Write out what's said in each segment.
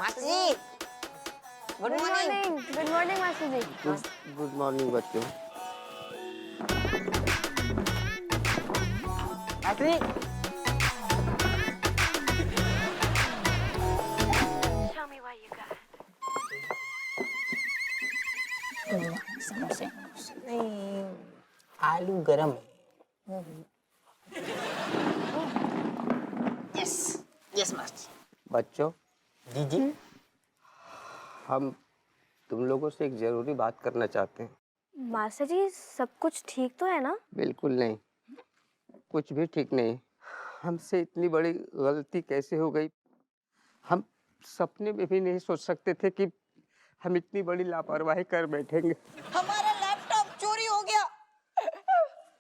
मासी जी, good morning. Good morning मासी जी। Good morning बच्चों। मासी समोसे नहीं, आलू गरम है। यस यस मासी बच्चों, जी जी। हम तुम लोगों से एक जरूरी बात करना चाहते हैं। मासी जी सब कुछ ठीक तो है ना? बिल्कुल नहीं, कुछ भी ठीक नहीं। हमसे इतनी बड़ी गलती कैसे हो गई? हम सपने में भी नहीं सोच सकते थे कि हम इतनी बड़ी लापरवाही कर बैठेंगे। हमारा लैपटॉप चोरी हो गया।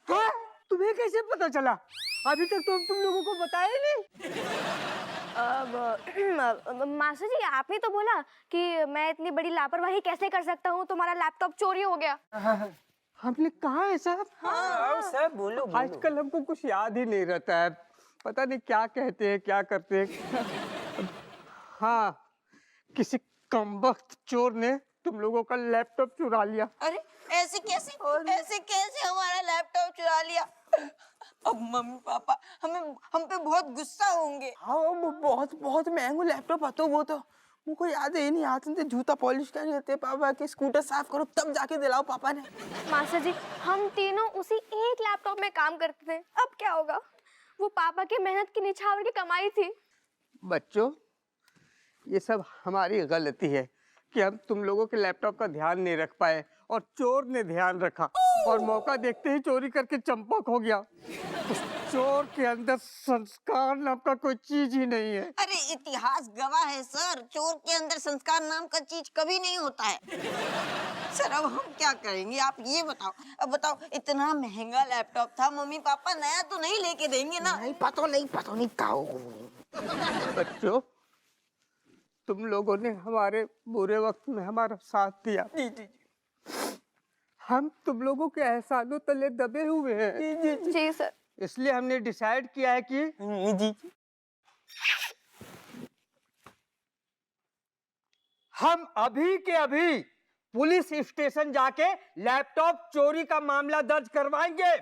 हाँ? तुम्हें कैसे पता चला? अभी तक तो तुम लोगों को बताया ही नहीं। मासी जी आपने तो बोला कि मैं इतनी बड़ी लापरवाही कैसे कर सकता हूँ, तुम्हारा लैपटॉप चोरी हो गया। हमने कहा है साहब। हाँ सर बोलो बोलो। आजकल हमको कुछ याद ही नहीं रहता है, पता नहीं क्या कहते हैं क्या करते हैं। हाँ, किसी कमबख्त चोर ने तुम लोगों का लैपटॉप चुरा लिया। अरे ऐसे कैसे हमारा लैपटॉप चुरा लिया? अब मम्मी पापा हम पे बहुत गुस्सा होंगे। हाँ वो बहुत महंगा लैपटॉप आता वो तो मुझको याद है नहीं आते थे। जूता पॉलिश करने थे पापा के, स्कूटर साफ करो तब जाके दिलाओ पापा ने। मास्टर जी हम तीनों उसी एक लैपटॉप में काम करते थे, अब क्या होगा? वो पापा की मेहनत की निछावर की कमाई थी। बच्चों, ये सब हमारी गलती है कि हम तुम लोगों के लैपटॉप का ध्यान नहीं रख पाए और चोर ने ध्यान रखा और मौका देखते ही चोरी करके चंपक हो गया। उस चोर के अंदर संस्कार नाम का कोई चीज ही नहीं है। अरे इतिहास गवाह है सर, चोर के अंदर संस्कार नाम का चीज कभी नहीं होता है। सर अब हम क्या करेंगे आप ये बताओ। अब बताओ इतना महंगा लैपटॉप था, मम्मी पापा नया तो नहीं लेके देंगे ना? नहीं पता नहीं काओ। बच्चों, तुम लोगों ने हमारे बुरे वक्त में हमारा साथ दिया। जी हम तुम लोगों के एहसानों तले दबे हुए हैं। जी सर। इसलिए हमने डिसाइड किया है कि जी हम अभी के अभी पुलिस स्टेशन जाके लैपटॉप चोरी का मामला दर्ज करवाएंगे।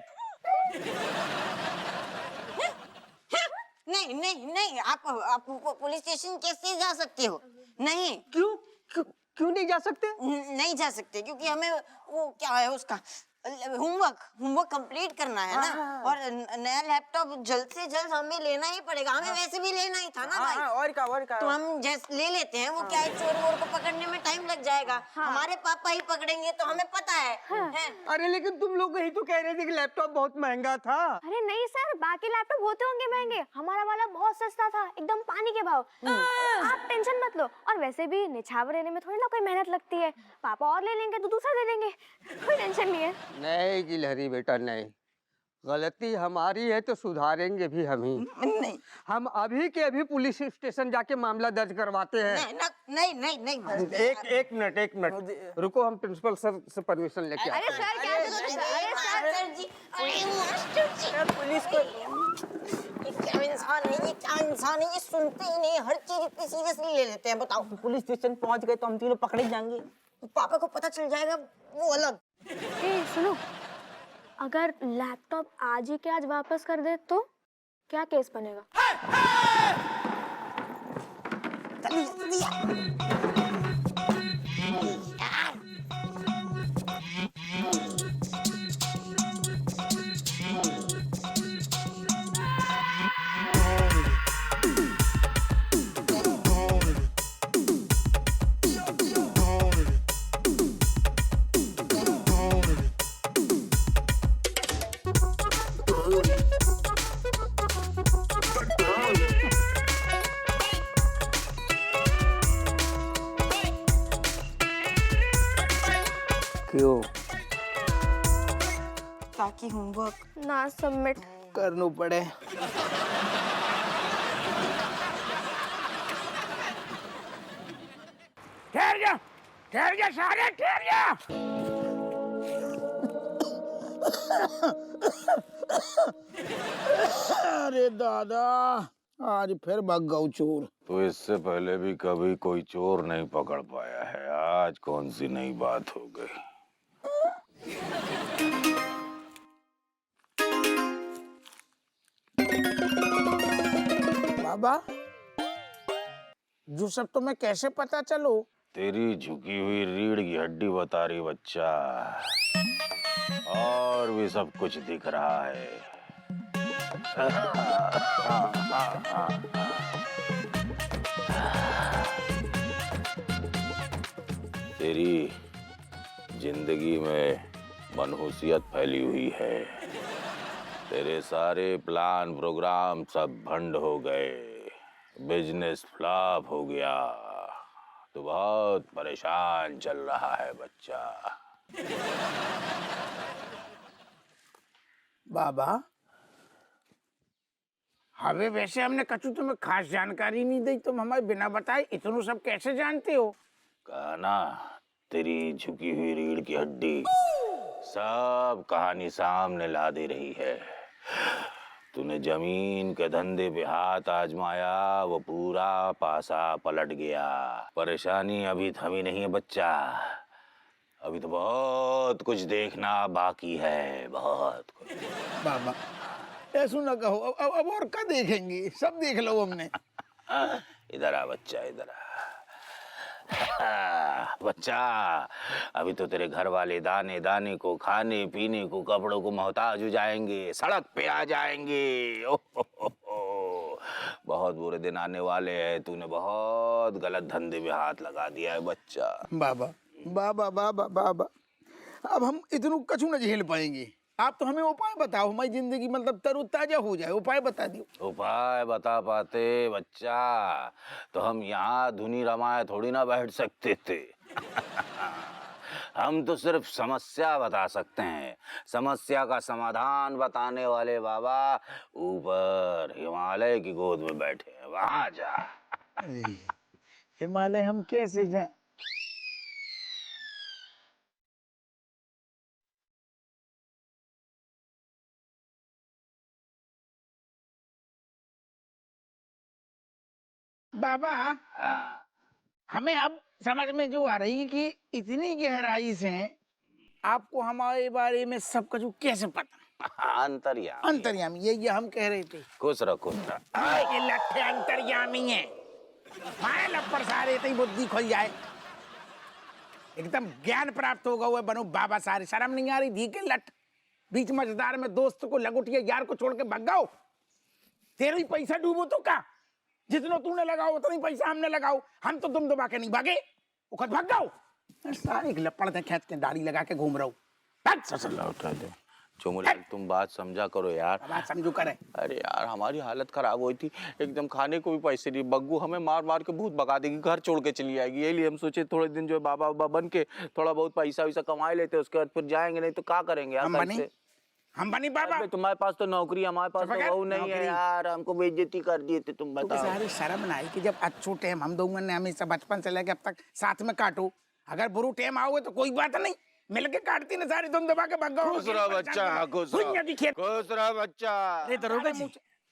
नहीं आप पुलिस स्टेशन कैसे जा सकते हो? नहीं क्यों नहीं जा सकते? नहीं जा सकते क्योंकि हमें वो क्या है उसका होमवर्क कंप्लीट करना है ना। और नया लैपटॉप जल्द से जल्द हमें लेना ही पड़ेगा। हमें वैसे भी लेना ही था ना भाई। और क्या तो हम जैसे ले लेते हैं। वो क्या है, चोर वोर को पकड़ने में टाइम लग जाएगा। हमारे पापा ही पकड़ेंगे तो हमें पता है, है? अरे लेकिन तुम लोग ही तो कह रहे थे कि लैपटॉप बहुत महंगा था। अरे नहीं सर, बाकी लैपटॉप होते होंगे महंगे, हमारा वाला बहुत सस्ता था, एकदम पानी के भाव। आप टेंशन मत लो। और वैसे भी निछावर लेने में थोड़ी ना कोई मेहनत लगती है, पापा और ले लेंगे तो दूसरा दे देंगे, कोई टेंशन नहीं है। नहीं गिलहरी बेटा नहीं, गलती हमारी है तो सुधारेंगे भी हम ही। नहीं हम अभी के अभी पुलिस स्टेशन जाके मामला दर्ज करवाते हैं। एक मिनट रुको, हम प्रिंसिपल सर से परमिशन लेके आते अरे हैं। सर क्या मास्टर जी, अरे मास्टर जी, पुलिस को ये क्या इंसान है, ये सुनते ही नहीं, हर चीज इतनी सीरियसली ले लेते हैं। बताओ पुलिस स्टेशन पहुंच गए तो हम तीनों पकड़े जाएंगे। पापा को पता चल जाएगा वो अलग। सुनो, अगर लैपटॉप आज ही के आज वापस कर दे तो क्या केस बनेगा? क्यों? ताकि होमवर्क ना सबमिट करना पड़े। ठहर जा सारे, ठहर जा। अरे दादा आज फिर भाग गऊ चोर। तो इससे पहले भी कभी कोई चोर नहीं पकड़ पाया है, आज कौन सी नई बात हो गई? बाबा, जो सब तुम्हें कैसे पता चलो? तेरी झुकी हुई रीढ़ की हड्डी बता रही बच्चा, और भी सब कुछ दिख रहा है। तेरी जिंदगी में मनहूसियत फैली हुई है, तेरे सारे प्लान प्रोग्राम सब भंड हो गए, बिजनेस फ्लॉप हो गया, तो बहुत परेशान चल रहा है बच्चा। बाबा, हमें वैसे हमने कछु तुम्हें खास जानकारी नहीं दी, तुम हमें बिना बताए इतना सब कैसे जानते हो? कहा ना, तेरी झुकी हुई रीढ़ की हड्डी सब कहानी सामने ला दे रही है। तूने जमीन के धंधे पे हाथ आजमाया, वो पूरा पासा पलट गया। परेशानी अभी थमी नहीं है बच्चा, अभी तो बहुत कुछ देखना बाकी है, बहुत कुछ। बाबा, ऐसा ना कहो, अब और क्या देखेंगे, सब देख लो हमने। इधर आ बच्चा, इधर आ। बच्चा, अभी तो तेरे घर वाले दाने दाने को, खाने पीने को, कपड़ों को मोहताज हो जाएंगे, सड़क पे आ जाएंगे। बहुत बुरे दिन आने वाले हैं, तूने बहुत गलत धंधे में हाथ लगा दिया है बच्चा। बाबा बाबा बाबा बाबा, अब हम इतना कछु न झेल पाएंगे। आप तो हमें उपाय बताओ, हमारी जिंदगी मतलब तरोताजा हो जाए, उपाय बता दियो। उपाय बता पाते बच्चा तो हम यहाँ धुनी रमाए थोड़ी ना बैठ सकते थे। हम तो सिर्फ समस्या बता सकते हैं, समस्या का समाधान बताने वाले बाबा ऊपर हिमालय की गोद में बैठे हैं, वहां जा। हिमालय हम कैसे जाएं? बाबा, हमें अब समझ में जो आ रही है कि इतनी गहराई से आपको हमारे बारे में सब कुछ कैसे पता? अंतर्यामी। अंतर्यामी, ये हम कह रहे थे। खुश रहो, खुश रहो। ये लट्ठे अंतर्यामी है, मारे लप्पर सारे इतनी बुद्धि खुल जाए, एकदम ज्ञान प्राप्त होगा, हुए बनो बाबा सारे। शर्म नहीं आ रही? धी के लट बीच मजेदार में दोस्त को लगुटिया यार को छोड़ के भग गओ। तेरा ही पैसा डूबो तो का, जितना तूने लगाओ उतना ही पैसा हमने लगाओ, हम तो तुम दबा के नहीं भागे, उखत भाग जाओ। सारे लपड़ दे खींच के दाढ़ी लगा के घूम रहा हूँ। उठा दो चोमुलाल, तुम बात समझा करो यार। बात समझो करे। अरे यार, हमारी हालत खराब हुई थी एकदम, खाने को भी पैसे नहीं, बग्गू हमें मार मार के भूत भगा देगी, घर छोड़ के चली आएगी। यही लिए हम सोचे थोड़े दिन जो बाबा बाबा बन के थोड़ा बहुत पैसा वैसा कमा लेते, उसके बाद फिर जाएंगे, नहीं तो क्या करेंगे यार। हम बनी बाबा। तुम्हारे पास तो नौकरी, हमारे पास तो वो नहीं है यार, हमको बेइज्जती कर दिए थे। तुम बताओ। सारी शर्म ना आई कि जब अच्छो टाइम हम दोनों ने हमेशा बचपन से लेके अब तक साथ में काटो, अगर बुरू टाइम आओगे तो कोई बात नहीं, मिलके काटती ना सारी, तुम दबा के भाग गओ। खुश रहो बच्चा, खुश रहो बच्चा। अरे दरोगा जी,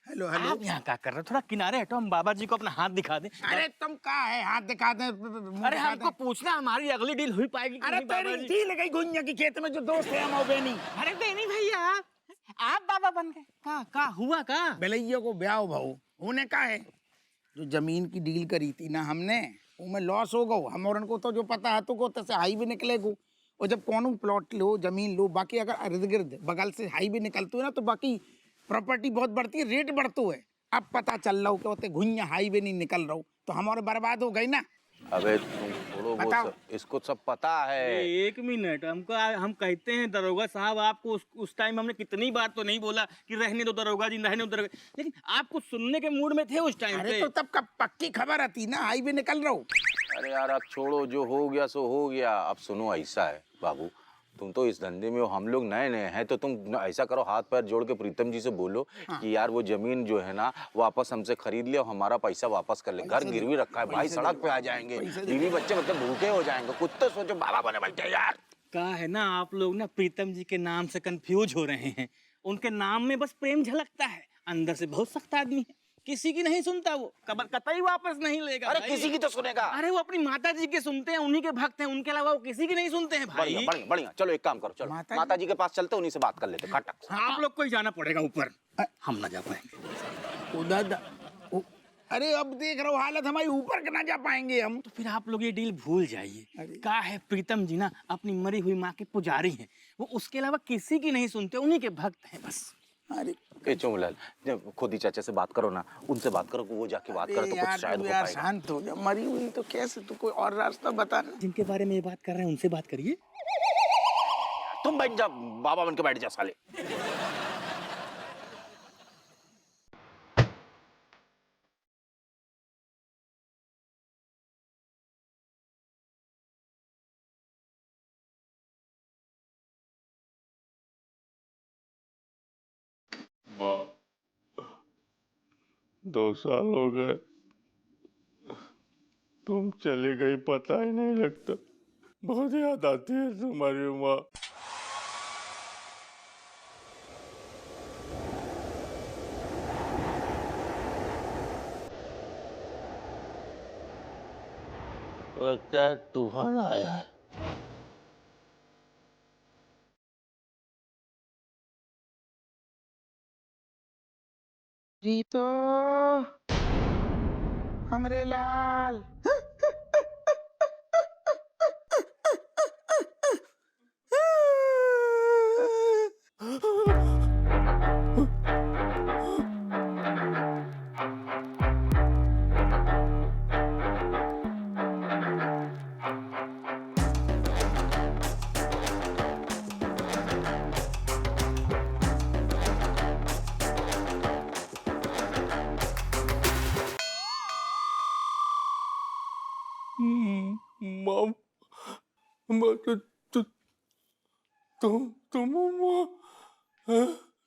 हेलो हेलो, आप यहाँ क्या कर रहे हो? थोड़ा किनारे हटो, हम बाबा जी को अपना हाथ दिखा दें। अरे तुम कहा है हाथ दिखा दे? अरे हमको पूछना हमारी अगली डील हुई पाएगी कि अरे नहीं बाबा तेरी जी? डील गई गुंजा की खेत में, जो दोस्त है हम बेनी। अरे बेनी भैया, आप बाबा बन गए? का हुआ का? बेलैया को ब्याह भाऊ होने का है, जो जमीन की डील करी थी ना हमने, उनमें लॉस हो गो। हम और उनको तो जो पता है तो को से हाईवे निकलेगो, और जब कौन प्लॉट लो, जमीन लो, बाकी अगर इर्द गिर्द बगल से हाईवे निकलते हो ना, तो बाकी प्रॉपर्टी बहुत बढ़ती है, रेट बढ़तो है। अब पता चल रहा हो कि होते घुइया हाईवे नहीं निकल रहा हो, तो हमारे बर्बाद हो गई ना। अबे तुम थोड़ो बहुत इसको सब पता है। एक मिनट, हम कहते हैं दरोगा साहब, आपको उस टाइम हमने कितनी बार तो नहीं बोला कि रहने दो दरोगा जी, रहने दो दरोगा, लेकिन आप कुछ सुनने के मूड में थे उस टाइम पे। अरे तो तब कब पक्की खबर आती ना, हाईवे निकल रहा हो। अरे यार अब छोड़ो, जो हो गया सो हो गया। अब सुनो, ऐसा है बाबू, तुम तो इस धंधे में हो, हम लोग नए नए हैं, तो तुम ऐसा करो, हाथ पैर जोड़ के प्रीतम जी से बोलो कि यार वो जमीन जो है ना वापस हमसे खरीद ले और हमारा पैसा वापस कर ले। घर गिरवी रखा है भाई, सड़क पे आ जाएंगे, बीवी बच्चे मतलब भूखे हो जाएंगे। कुछ तो सोचो, बाबा बने बैठे यार। का है ना, आप लोग ना प्रीतम जी के नाम से कंफ्यूज हो रहे हैं। उनके नाम में बस प्रेम झलकता है, अंदर से बहुत सख्त आदमी है। किसी की नहीं सुनता वो, कतई वापस नहीं लेगा अरे भाई। किसी की तो सुनेगा। अरे वो अपनी माता जी के सुनते हैं, उन्हीं के भक्त हैं, उनके अलावा वो किसी की नहीं सुनते हैं भाई। बढ़िया बढ़िया बढ़िया, चलो एक काम करो, चलो माता जी के पास चलते, उन्हीं से बात कर लेते खटक। हाँ, आप लोग को ही जाना पड़ेगा ऊपर, हम ना जा पाएंगे। ओ दादा, अरे अब देख रहा हूँ हालत हमारी, ऊपर के ना जा पाएंगे हम। तो फिर आप लोग ये डील भूल जाइए। का है प्रीतम जी ना अपनी मरी हुई माँ के पुजारी हैं, वो उसके अलावा किसी की नहीं सुनते, उन्हीं के भक्त हैं बस। अरे ए चुमलाल, जब खुद ही चाचा से बात करो ना, उनसे बात करो, वो जाके बात करे तो कुछ यार शायद तू हो यार पाएगा। शांत हो जा, मरी हुई तो कैसे, तू कोई और रास्ता बता ना। जिनके बारे में ये बात कर रहे हैं उनसे बात करिए। तुम बैठ जा, बाबा बन के बैठ जा साले। माँ, 2 साल हो गए, तुम चली गई पता ही नहीं लगता। बहुत याद आती है तुम्हारी माँ। लगता है तूफान आया है। रीतो, हमरे लाल। मम, तुम माँ।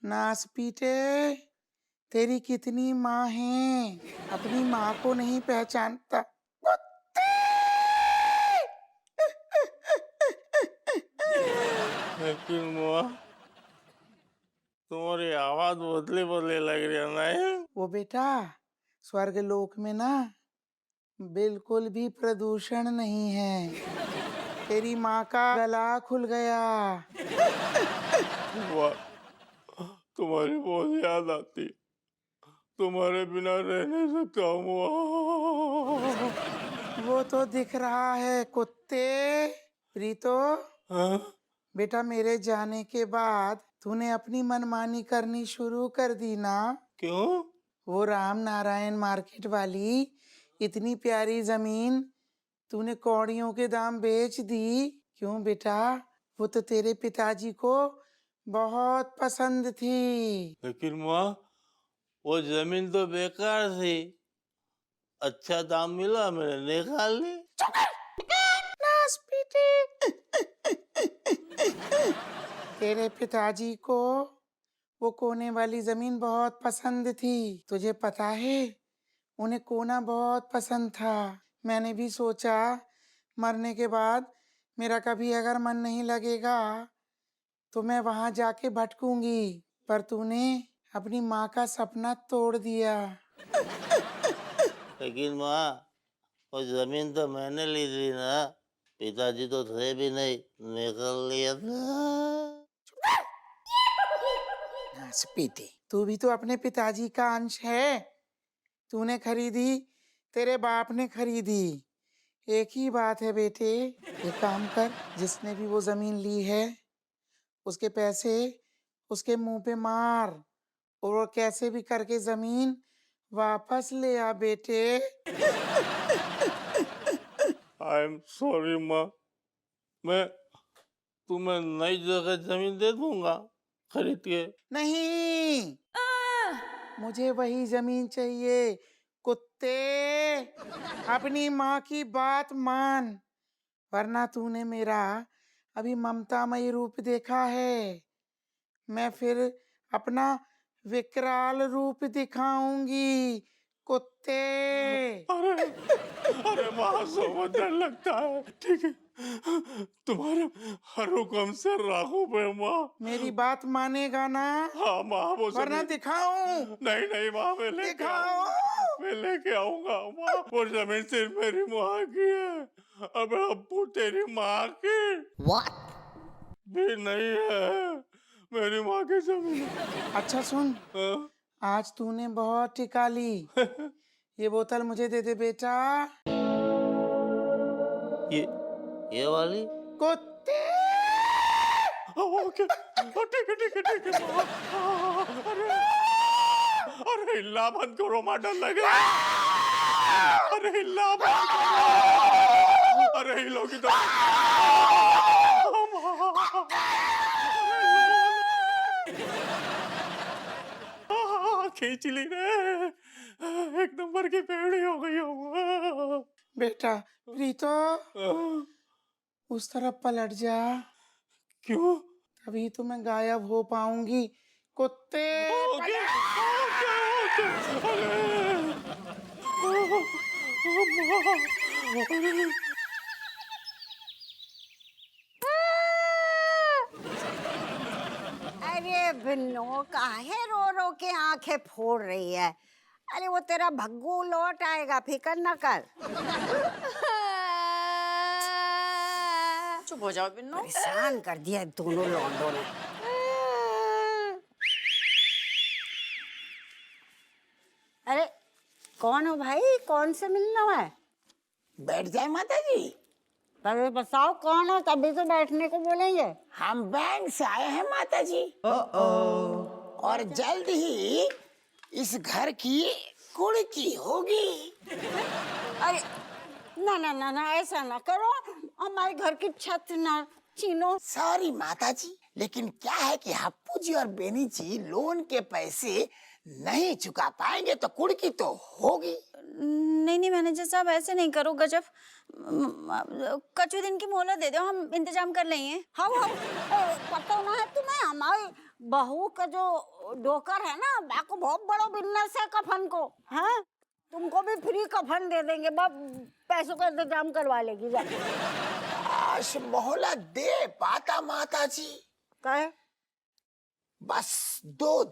नास पीटे, तेरी कितनी माँ है, अपनी माँ को नहीं पहचानता। लेकिन माँ, तुम्हारी आवाज बदले बदले लग रही है नहीं? वो बेटा, स्वर्ग लोक में ना बिल्कुल भी प्रदूषण नहीं है। तेरी माँ का गला खुल गया। वाह, तुम्हारी बहुत याद आती, तुम्हारे बिना रह नहीं सकता हूँ। वो तो दिख रहा है कुत्ते। प्रीतो, हाँ? बेटा मेरे जाने के बाद तूने अपनी मनमानी करनी शुरू कर दी ना। क्यों? वो राम नारायण मार्केट वाली इतनी प्यारी जमीन तूने कौड़ियों के दाम बेच दी। क्यों बेटा, वो तो तेरे पिताजी को बहुत पसंद थी। लेकिन माँ, वो जमीन तो बेकार थी, अच्छा दाम मिला, मैंने निकाल ली। नास पीटे। तेरे पिताजी को वो कोने वाली जमीन बहुत पसंद थी। तुझे पता है, उन्हें कोना बहुत पसंद था। मैंने भी सोचा मरने के बाद मेरा कभी अगर मन नहीं लगेगा तो मैं वहां जाके भटकूंगी, पर तूने अपनी माँ का सपना तोड़ दिया। लेकिन माँ, वो जमीन तो मैंने ली थी ना, पिताजी तो थे भी नहीं, निकल लिया था। नास पीटे, तू भी तो अपने पिताजी का अंश है। तूने खरीदी, तेरे बाप ने खरीदी, एक ही बात है बेटे। एक काम कर, जिसने भी वो जमीन ली है उसके पैसे उसके मुंह पे मार, और वो कैसे भी करके जमीन वापस ले आ बेटे। आई एम सॉरी माँ, मैं तुम्हें नई जगह जमीन दे दूंगा खरीद के। नहीं, मुझे वही जमीन चाहिए। कुत्ते, अपनी माँ की बात मान, वरना तूने मेरा अभी ममतामयी रूप देखा है। मैं फिर अपना विकराल रूप दिखाऊंगी। कुत्ते। अरे अरे महासो में डर लगता है। ठीक है, तुम्हारे हर हुक्म से राखो बे माँ। मेरी बात मानेगा ना? हाँ माँ, वो वरना दिखाऊं? नहीं नहीं माँ, मैं लेके दिखाओ। मैं लेके आऊंगा माँ। वो जमीन सिर्फ मेरी माँ की है। अब अब्बू तेरी माँ की भी नहीं है, मेरी माँ की जमीन है। अच्छा सुन, हाँ? आज तूने बहुत टिका ली। ये बोतल मुझे दे दे बेटा। ये वाली? कुत्ते! ओके, ठीक है ठीक है ठीक है। अरे अरे हिलना बंद करो माँ, डर लगे। अरे हिलना बंद करो। अरे हिलोगी तो खींच ली रे, एक नंबर की पेड़ी हो गई हो। बेटा प्रीतो, उस तरफ पलट जा। क्यों? तभी तो मैं गायब हो पाऊंगी। कुत्ते! Okay okay okay. अरे अरे बिन्नो, काहे रो रो के आंखें फोड़ रही है? अरे वो तेरा भग्गू लौट आएगा, फिकर न कर। चुप हो जाओ बिन्नो। परेशान कर दिया दोनों लौंडों ने। अरे कौन हो भाई, कौन से मिलना है? बैठ जाए माता जी। पहले बताओ कौन हो, तभी तो बैठने को बोलेंगे। हम बैंक से आए हैं माता जी। और जल्द ही इस घर की कुड़की होगी। अरे ना ना ना ना, ऐसा ना करो, हमारे घर की छत ना छीनो। सॉरी माता जी, लेकिन क्या है कि हप्पू जी और बेनी जी लोन के पैसे नहीं चुका पाएंगे तो कुड़की तो होगी। नहीं नहीं मैनेजर साहब, ऐसे नहीं करो गजब। कचू दिन की मोहलत दे दो, हम इंतजाम कर लेंगे। हाँ पता ना है तुम्हें, हमारी बहू का जो डोकर है ना, बाको बहुत बड़ा बिजनेस है कफन को। हाँ, तुमको भी फ्री कफन दे देंगे, बस पैसों का इंतजाम करवा लेगी। आज मोहलत दे पाता माता जी। कहे बस 2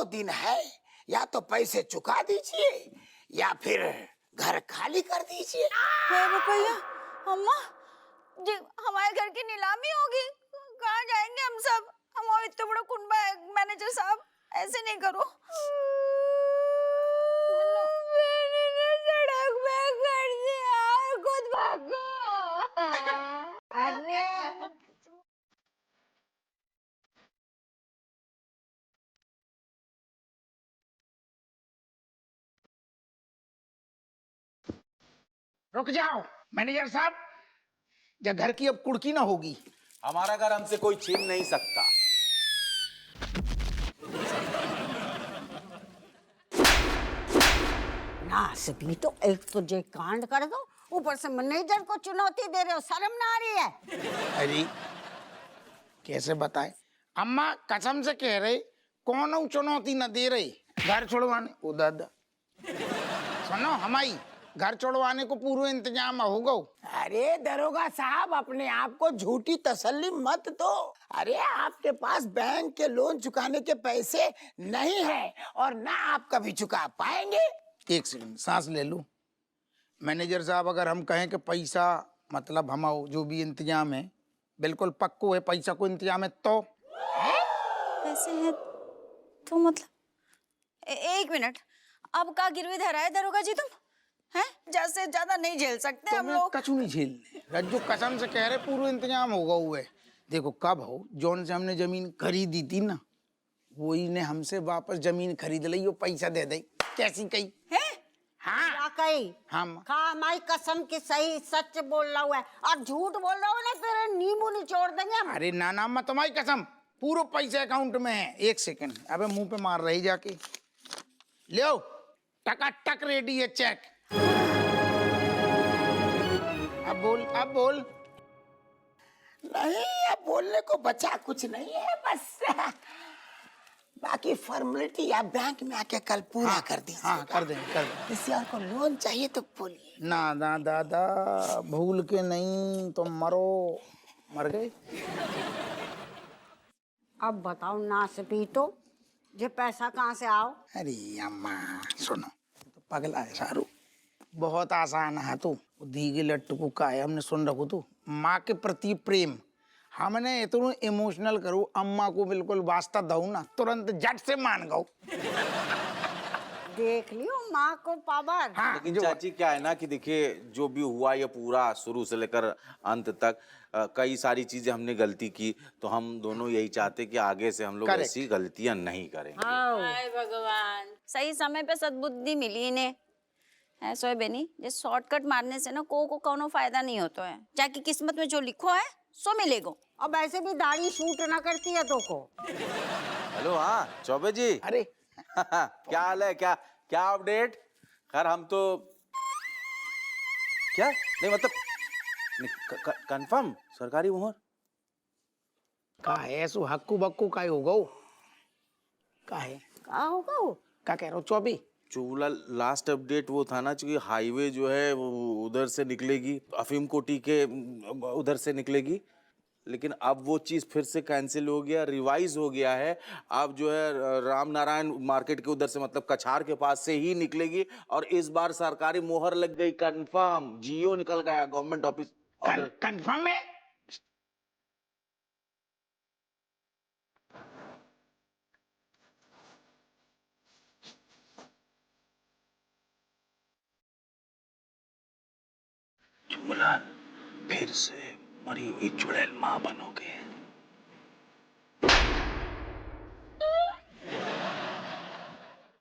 दिन है, या तो पैसे चुका दीजिए या फिर घर खाली कर दीजिए। है रुपया, अम्मा जी हमारे घर की नीलामी होगी, कहाँ जाएंगे हम सब? हमारा इतना बड़ा कुनबा है मैनेजर साहब, ऐसे नहीं करो। मैंने सड़क पे कर दिया, खुद भागो। अरे रुक जाओ मैनेजर साहब, या घर की अब कुड़की ना होगी। हमारा घर हमसे कोई छीन नहीं सकता। नासबी, तो एक तो जे कांड कर दो, ऊपर से मैनेजर को चुनौती दे रहे हो, शर्म ना आ रही है? अरे कैसे बताए अम्मा, कसम से कह रहे, कौन चुनौती न दे रहे घर छोड़वाने। ओ दादा सुनो, हमारी घर छोड़वाने को पूरा इंतजाम होगा। अरे दरोगा साहब, अपने आप को झूठी तसल्ली मत दो। अरे आपके पास बैंक के लोन चुकाने के पैसे नहीं है और ना आप कभी चुका पाएंगे। एक सेकंड सांस ले लो मैनेजर साहब, अगर हम कहें कि पैसा मतलब हम जो भी इंतजाम है बिल्कुल पक्को है, पैसा को इंतजाम है, तो ऐसे है तो मतलब एक मिनट, अब का गिरवी धरा है दरोगा जी तुम? हैं? जैसे ज्यादा नहीं झेल सकते हम लोग। कछु नहीं झेलने, रज्जू कसम से कह रहे पूरा इंतजाम होगा हुए। देखो कब हो, जौन से हमने जमीन खरीदी थी ना, वही ने हमसे वापस जमीन खरीद ली, वो पैसा दे दे। कैसी कही है? हाँ क्या कही? हम खा हमारी कसम की सही सच बोल रहा हुआ है, और झूठ बोल रहा हूँ ना तेरे नींबू निचोड़ देंगे हम। अरे ना मैं तुम्हारी कसम, पूरा पैसा अकाउंट में है। एक सेकंड, अबे मुंह पे मार रही जाके, लो टकाटक रेडी है चेक। अब बोल। नहीं, अब बोलने को बचा कुछ नहीं है, बाकी फॉर्मेलिटी आप बैंक में आके कल पूरा कर दीजिए। हाँ कर देंगे कर देंगे। किसी और को लोन चाहिए तो बोलिए। ना ना दादा भूल के नहीं तो मरो। मर गए। अब बताओ ना से पी तो ये पैसा कहाँ से आओ। अरे अम्मा सुनो तो पगला है सारू। बहुत आसान है तू दी के लट्टू को का है हमने सुन रखो तू माँ के प्रति प्रेम हमने इतना इमोशनल करो अम्मा को बिल्कुल वास्ता दऊ ना तुरंत झट से मान गऊ। देख लियो माँ को पावर। हाँ लेकिन चाची क्या है ना कि देखिए जो भी हुआ ये पूरा शुरू से लेकर अंत तक कई सारी चीजें हमने गलती की, तो हम दोनों यही चाहते कि आगे से हम लोग Correct. ऐसी गलतियां नहीं करेंगे। हाय भगवान, सही समय पे सद्बुद्धि मिली इन्हें। ऐसो है बेनी, ये शॉर्टकट मारने से ना को कोनो फायदा नहीं होता है। जाके किस्मत में जो लिखो है सो मिलेगो। अब ऐसे भी दाढ़ी सूट ना करती है तो को। हेलो हाँ चौबे जी। अरे क्या हाल है, क्या क्या अपडेट? खैर हम तो क्या नहीं मतलब कंफर्म सरकारी मोहर का है सो हक्कू बक्कू का हो गऊ का है का होगा वो? का कह रहा हूँ चौबी चूला लास्ट अपडेट वो था ना कि हाईवे जो है वो उधर से निकलेगी, अफीम कोटी के उधर से निकलेगी, लेकिन अब वो चीज़ फिर से कैंसिल हो गया, रिवाइज हो गया है। अब जो है राम नारायण मार्केट के उधर से मतलब कछार के पास से ही निकलेगी और इस बार सरकारी मोहर लग गई, कंफर्म। जियो निकल गया गवर्नमेंट ऑफिस। कंफर्म है। चुमलाल फिर से मरी हुई चुड़ैल माँ बनोगे।